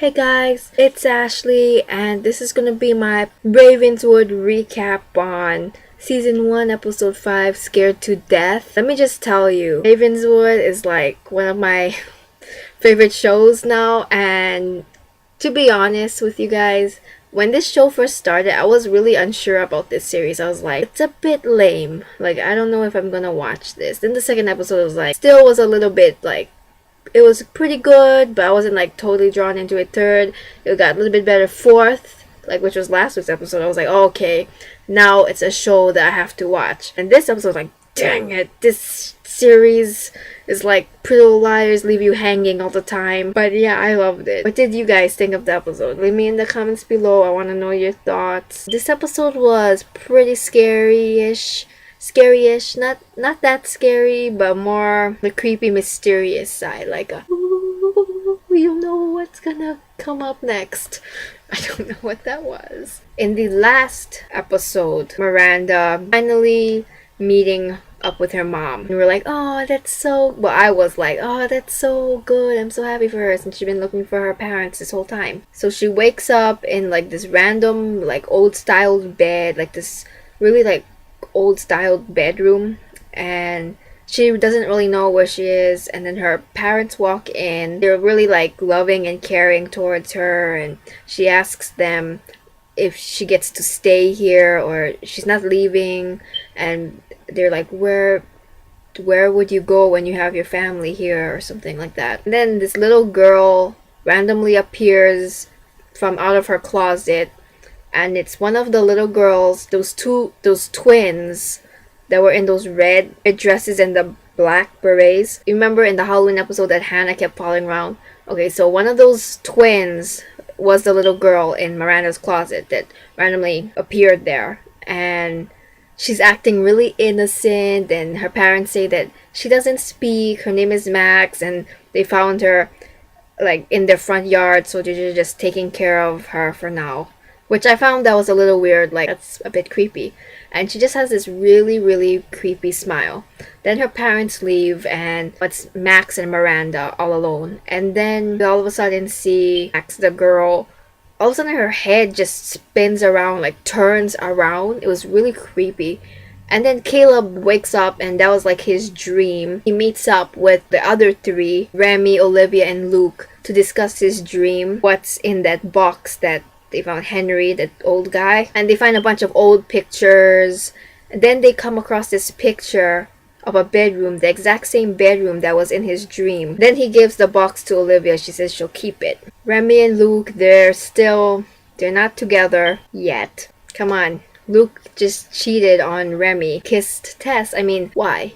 Hey guys, it's Ashley, and this is gonna be my Ravenswood recap on Season 1, Episode 5, Scared to Death. Let me just tell you, Ravenswood is like one of my favorite shows now, and to be honest with you guys, when this show first started, I was really unsure about this series. I was like, it's a bit lame. Like, I don't know if I'm gonna watch this. Then the second episode was like, still was a little bit like, it was pretty good, but I wasn't like totally drawn into it. Third, it got a little bit better. Fourth, like which was last week's episode, I was like, oh, okay, now it's a show that I have to watch. And this episode, like, dang it, this series is like Pretty Little Liars, leave you hanging all the time. But yeah, I loved it. What did you guys think of the episode? Leave me in the comments below. I want to know your thoughts. This episode was pretty scary-ish, not that scary, but more the creepy, mysterious side, like a ooh, you know what's gonna come up next. I don't know what that was. In the last episode, Miranda finally meeting up with her mom, and we're like, oh, that's so, well, I was like, oh, that's so good, I'm so happy for her, since she's been looking for her parents this whole time. So she wakes up in like this random, like, old styled bed, like this really like old styled bedroom, and she doesn't really know where she is. And then her parents walk in. They're really like loving and caring towards her, and she asks them if she gets to stay here or she's not leaving. And they're like, where would you go when you have your family here, or something like that. And then this little girl randomly appears from out of her closet, and it's one of the little girls, those twins that were in those red dresses and the black berets. You remember in the Halloween episode that Hannah kept following around? Okay, so one of those twins was the little girl in Miranda's closet that randomly appeared there. And she's acting really innocent, and her parents say that she doesn't speak. Her name is Max, and they found her like in their front yard, so they're just taking care of her for now. Which I found that was a little weird, like that's a bit creepy. And she just has this really, really creepy smile. Then her parents leave, and it's Max and Miranda all alone. And then we all of a sudden see Max, the girl, all of a sudden her head just spins around, like turns around. It was really creepy. And then Caleb wakes up, and that was like his dream. He meets up with the other three, Remy, Olivia, and Luke, to discuss his dream. What's in that box that they found Henry, that old guy, and they find a bunch of old pictures. And then they come across this picture of a bedroom, the exact same bedroom that was in his dream. Then he gives the box to Olivia. She says she'll keep it. Remy and Luke, they're not together yet. Come on. Luke just cheated on Remy, kissed Tess. I mean, why?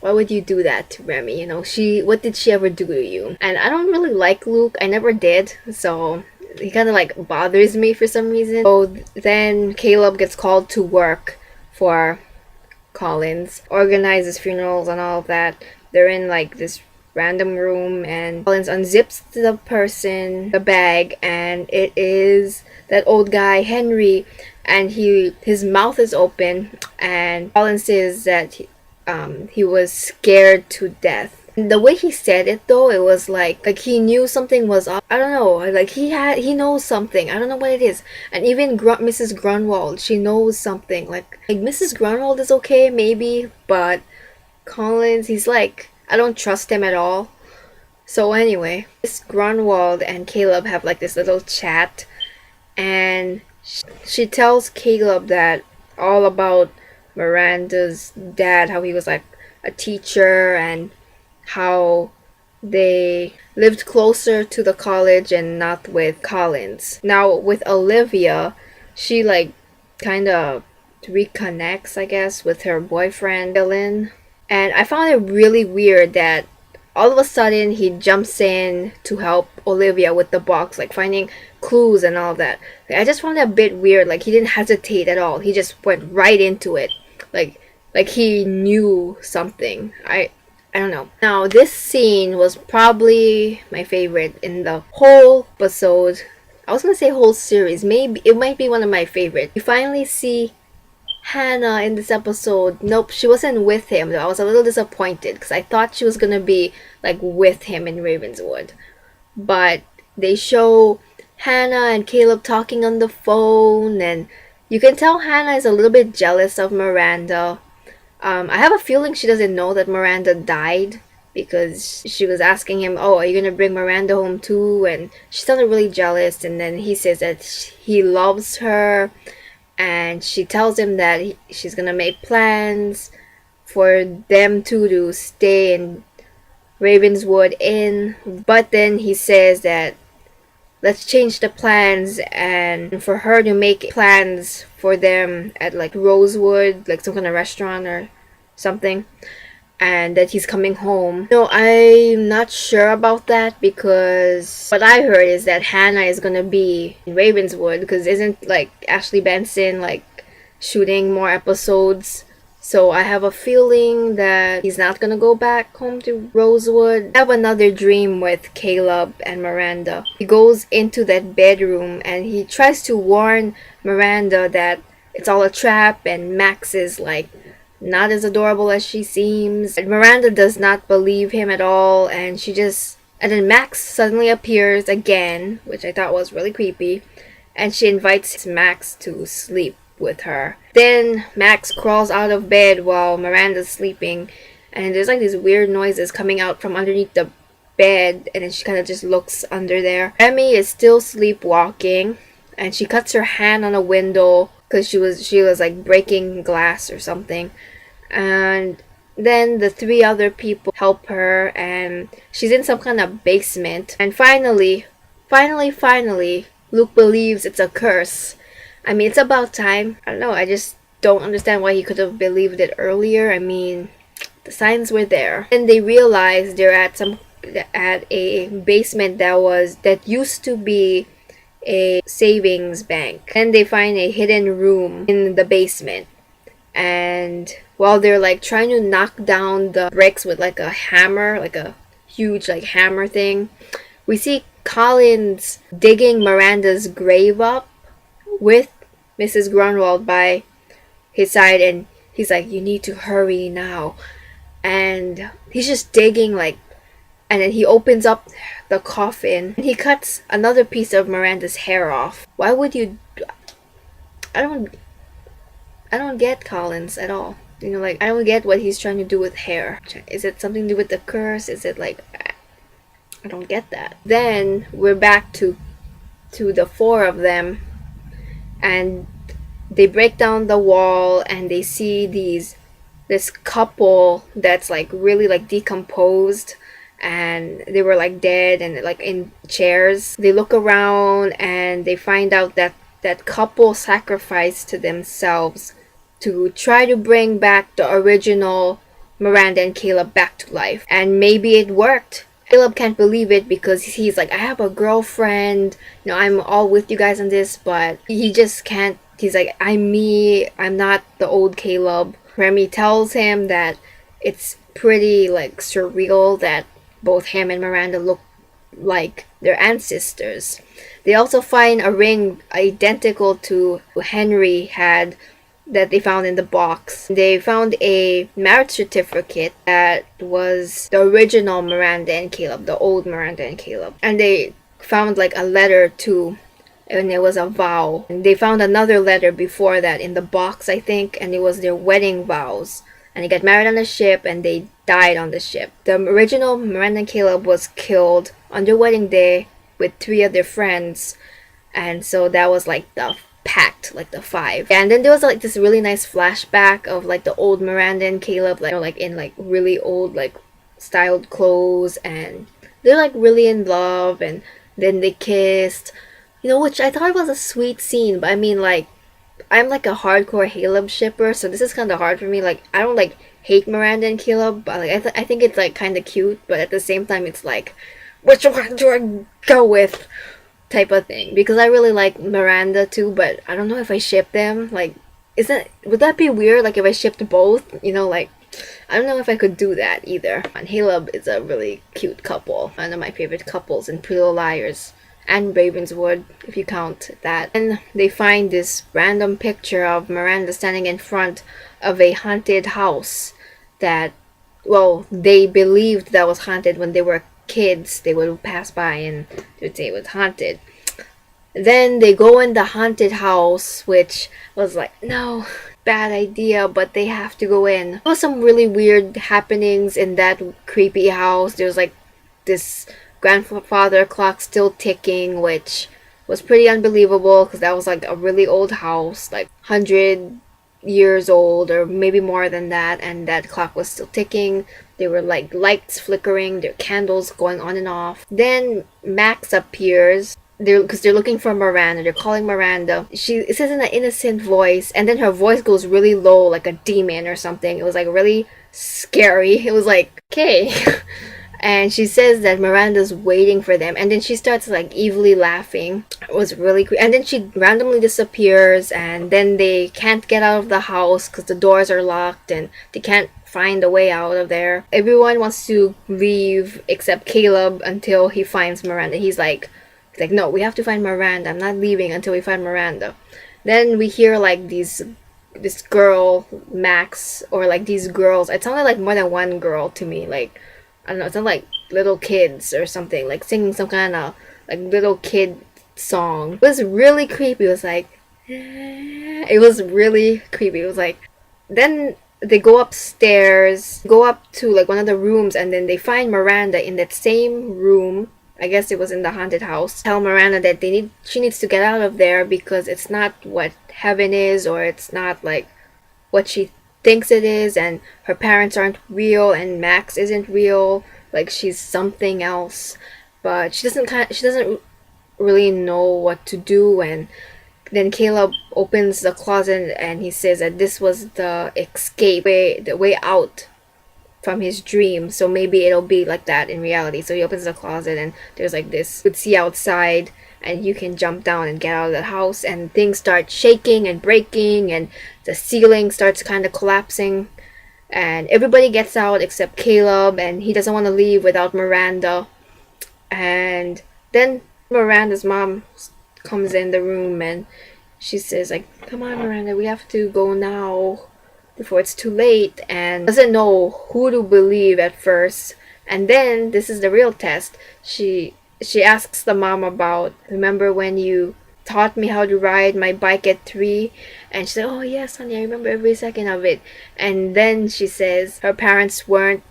Why would you do that to Remy? You know, what did she ever do to you? And I don't really like Luke. I never did, so he kind of like bothers me for some reason. So then Caleb gets called to work for Collins, organizes funerals and all of that. They're in like this random room, and Collins unzips the bag, and it is that old guy Henry, and his mouth is open, and Collins says that he was scared to death. The way he said it though, it was like he knew something was up. I don't know, like he knows something. I don't know what it is. And even Mrs. Grunwald, she knows something. Like Mrs. Grunwald is okay maybe, but Collins, he's like, I don't trust him at all. So anyway, Miss Grunwald and Caleb have like this little chat, and she tells Caleb that all about Miranda's dad, how he was like a teacher, and how they lived closer to the college and not with Collins. Now with Olivia, she like kind of reconnects, I guess, with her boyfriend Dylan. And I found it really weird that all of a sudden he jumps in to help Olivia with the box, like finding clues and all of that. Like, I just found it a bit weird. Like he didn't hesitate at all. He just went right into it. Like he knew something. I don't know. Now, this scene was probably my favorite in the whole episode. I was gonna say whole series. Maybe it might be one of my favorite. You finally see Hannah in this episode. Nope, she wasn't with him. I was a little disappointed because I thought she was gonna be like with him in Ravenswood. But they show Hannah and Caleb talking on the phone, and you can tell Hannah is a little bit jealous of Miranda. I have a feeling she doesn't know that Miranda died because she was asking him, "Oh, are you gonna bring Miranda home too?" And she sounded really jealous. And then he says that he loves her, and she tells him that she's gonna make plans for them two to stay in Ravenswood Inn. But then he says that let's change the plans and for her to make plans for them at like Rosewood, like some kind of restaurant or something, and that he's coming home. No, I'm not sure about that because what I heard is that Hannah is gonna be in Ravenswood because isn't like Ashley Benson like shooting more episodes? So I have a feeling that he's not gonna go back home to Rosewood. I have another dream with Caleb and Miranda. He goes into that bedroom and he tries to warn Miranda that it's all a trap and Max is like not as adorable as she seems. And Miranda does not believe him at all, and then Max suddenly appears again, which I thought was really creepy, and she invites Max to sleep with her. Then Max crawls out of bed while Miranda's sleeping, and there's like these weird noises coming out from underneath the bed, and then she kind of just looks under there. Emmy is still sleepwalking, and she cuts her hand on a window because she was like breaking glass or something. And then the three other people help her, and she's in some kind of basement. And finally, Luke believes it's a curse. I mean, it's about time. I don't know, I just don't understand why he could have believed it earlier. I mean, the signs were there. And they realize they're at a basement that used to be a savings bank. And they find a hidden room in the basement. And while they're like trying to knock down the bricks with like a hammer, like a huge like hammer thing, we see Collins digging Miranda's grave up with Mrs. Grunwald by his side, and he's like, "You need to hurry now." And he's just digging like, and then he opens up the coffin and he cuts another piece of Miranda's hair off. Why would you? I don't get Collins at all. You know, like I don't get what he's trying to do with hair. Is it something to do with the curse? Is it like, I don't get that. Then we're back to the four of them, and they break down the wall and they see this couple that's like really like decomposed, and they were like dead and like in chairs. They look around and they find out that that couple sacrificed to themselves to try to bring back the original Miranda and Caleb back to life. And maybe it worked. Caleb can't believe it because he's like, I have a girlfriend, you know, I'm all with you guys on this, but he just can't. He's like, I'm me, I'm not the old Caleb. Remy tells him that it's pretty like surreal that both him and Miranda look like their ancestors. They also find a ring identical to Henry had that they found in the box. They found a marriage certificate that was the original Miranda and Caleb, the old Miranda and Caleb. And they found like a letter too, and it was a vow. And they found another letter before that in the box, I think, and it was their wedding vows. And they got married on the ship and they died on the ship. The original Miranda and Caleb was killed on their wedding day with three of their friends, and so that was like the pact, like the five. And then there was like this really nice flashback of like the old Miranda and Caleb, like, you know, like in like really old like styled clothes, and they're like really in love, and then they kissed, you know, which I thought was a sweet scene. But I mean, like, I'm like a hardcore Caleb shipper, so this is kind of hard for me. Like, I don't like hate Miranda and Caleb, but like I think it's like kind of cute, but at the same time it's like, which one do I go with, type of thing. Because I really like Miranda too, but I don't know if I ship them. Like, would that be weird? Like if I shipped both, you know, like I don't know if I could do that either. And Caleb is a really cute couple, one of my favorite couples in Pretty Little Liars and Ravenswood, if you count that. And they find this random picture of Miranda standing in front of a haunted house that, well, they believed that was haunted when they were kids, they would pass by and they would say it was haunted. Then they go in the haunted house, which was like, no, bad idea, but they have to go in. There was some really weird happenings in that creepy house. There was like this grandfather clock still ticking, which was pretty unbelievable because that was like a really old house, like 100 years old or maybe more than that, and that clock was still ticking. There were like lights flickering, there were candles going on and off. Then Max appears because they're looking for Miranda. They're calling Miranda. It says in an innocent voice, and then her voice goes really low, like a demon or something. It was like really scary. It was like, okay. And she says that Miranda's waiting for them, and then she starts like evilly laughing. It was really creepy. And then she randomly disappears, and then they can't get out of the house because the doors are locked and they can't find a way out of there. Everyone wants to leave except Caleb until he finds Miranda. He's like, no, we have to find Miranda. I'm not leaving until we find Miranda. Then we hear like this girl, Max, or like these girls. It sounded like more than one girl to me. Like, I don't know, it sounded like little kids or something, like singing some kind of like little kid song. It was really creepy. It was like, it was really creepy. It was like, then they go upstairs, go up to like one of the rooms, and then they find Miranda in that same room. I guess it was in the haunted house. Tell Miranda that she needs to get out of there because it's not what heaven is, or it's not like what she thinks it is, and her parents aren't real, and Max isn't real. Like, she's something else, but she doesn't really know what to do. And then Caleb opens the closet and he says that this was the escape way, the way out from his dream, so maybe it'll be like that in reality. So he opens the closet and there's like this, you could see outside, and you can jump down and get out of the house, and things start shaking and breaking, and the ceiling starts kind of collapsing, and everybody gets out except Caleb, and he doesn't want to leave without Miranda. And then Miranda's mom comes in the room and she says like, come on Miranda, we have to go now before it's too late, and doesn't know who to believe at first. And then this is the real test. She asks the mom about, remember when you taught me how to ride my bike at 3? And she said, oh yes honey, I remember every second of it. And then she says her parents weren't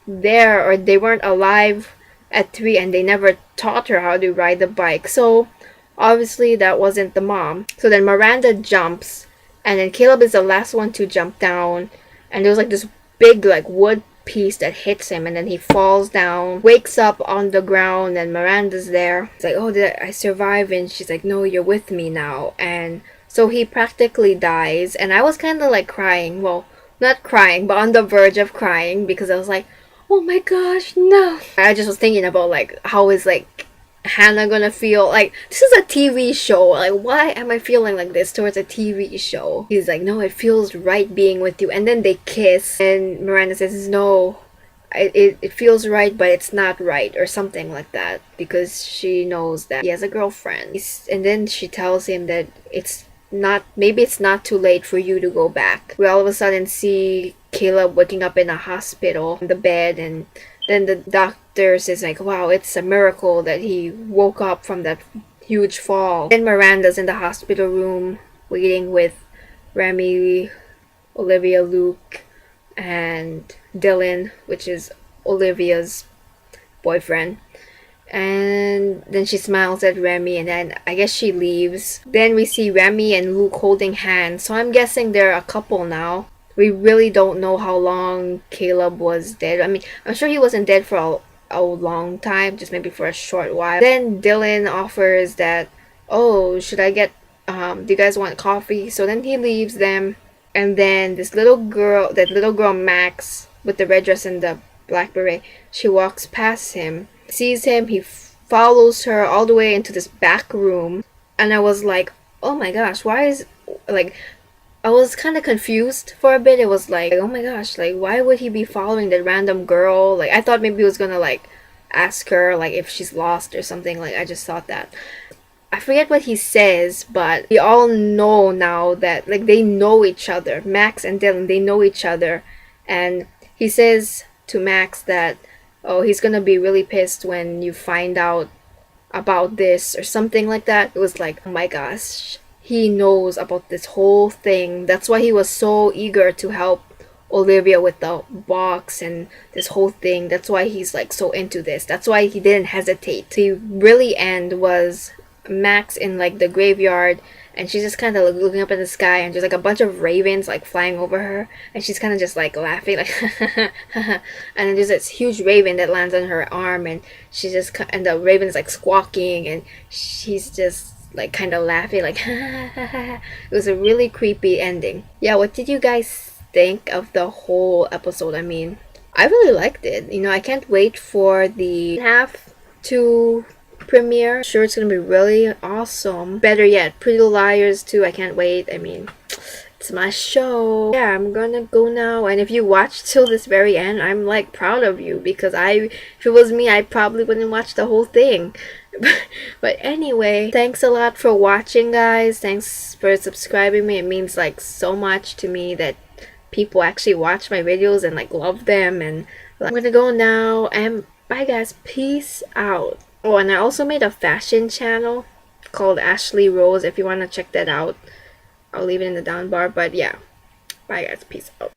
there, or they weren't alive at 3, and they never taught her how to ride the bike, so obviously that wasn't the mom. So then Miranda jumps, and then Caleb is the last one to jump down, and there was like this big like wood piece that hits him, and then he falls down, wakes up on the ground, and Miranda's there. It's like, oh, did I survive? And she's like, no, you're with me now. And so he practically dies, and I was kind of like crying. Well, not crying, but on the verge of crying, because I was like, oh my gosh, no. I just was thinking about like, how is like Hannah gonna feel? Like, this is a TV show, like why am I feeling like this towards a TV show? He's like, no, it feels right being with you. And then they kiss, and Miranda says, no, it feels right, but it's not right, or something like that, because she knows that he has a girlfriend. And then she tells him that maybe it's not too late for you to go back. We all of a sudden see Caleb waking up in a hospital in the bed, and then the doctor says like, wow, it's a miracle that he woke up from that huge fall. Then Miranda's in the hospital room waiting with Remy, Olivia, Luke, and Dylan, which is Olivia's boyfriend. And then she smiles at Remy, and then I guess she leaves. Then we see Remy and Luke holding hands, so I'm guessing they're a couple now. We really don't know how long Caleb was dead. I mean, I'm sure he wasn't dead for a long time, just maybe for a short while. Then Dylan offers that, oh, should I get, do you guys want coffee? So then he leaves them, and then that little girl Max, with the red dress and the black beret, she walks past him, sees him, he follows her all the way into this back room, and I was like, oh my gosh, I was kind of confused for a bit. It was like, oh my gosh, like, why would he be following that random girl? Like, I thought maybe he was gonna, like, ask her, like, if she's lost or something. Like, I just thought that. I forget what he says, but we all know now that, like, they know each other. Max and Dylan, they know each other. And he says to Max that, oh, he's gonna be really pissed when you find out about this or something like that. It was like, oh my gosh, he knows about this whole thing. That's why he was so eager to help Olivia with the box and this whole thing. That's why he's like so into this. That's why he didn't hesitate. The really end was Max in like the graveyard, and she's just kind of like looking up at the sky, and there's like a bunch of ravens like flying over her, and she's kind of just like laughing like and then there's this huge raven that lands on her arm, and she just, and the raven's like squawking, and she's just like kind of laughing like it was a really creepy ending. Yeah, what did you guys think of the whole episode? I mean, I really liked it. You know, I can't wait for the half to premiere. I'm sure it's gonna be really awesome. Better yet, Pretty Little Liars too. I can't wait. I mean, it's my show. Yeah, I'm gonna go now, and if you watched till this very end, I'm like proud of you, because if it was me, I probably wouldn't watch the whole thing. But anyway, thanks a lot for watching, guys. Thanks for subscribing me. It means like so much to me that people actually watch my videos and like love them. And I'm gonna go now, and bye guys, peace out. Oh, and I also made a fashion channel called Ashley Rose. If you want to check that out, I'll leave it in the down bar. But yeah, bye guys, peace out.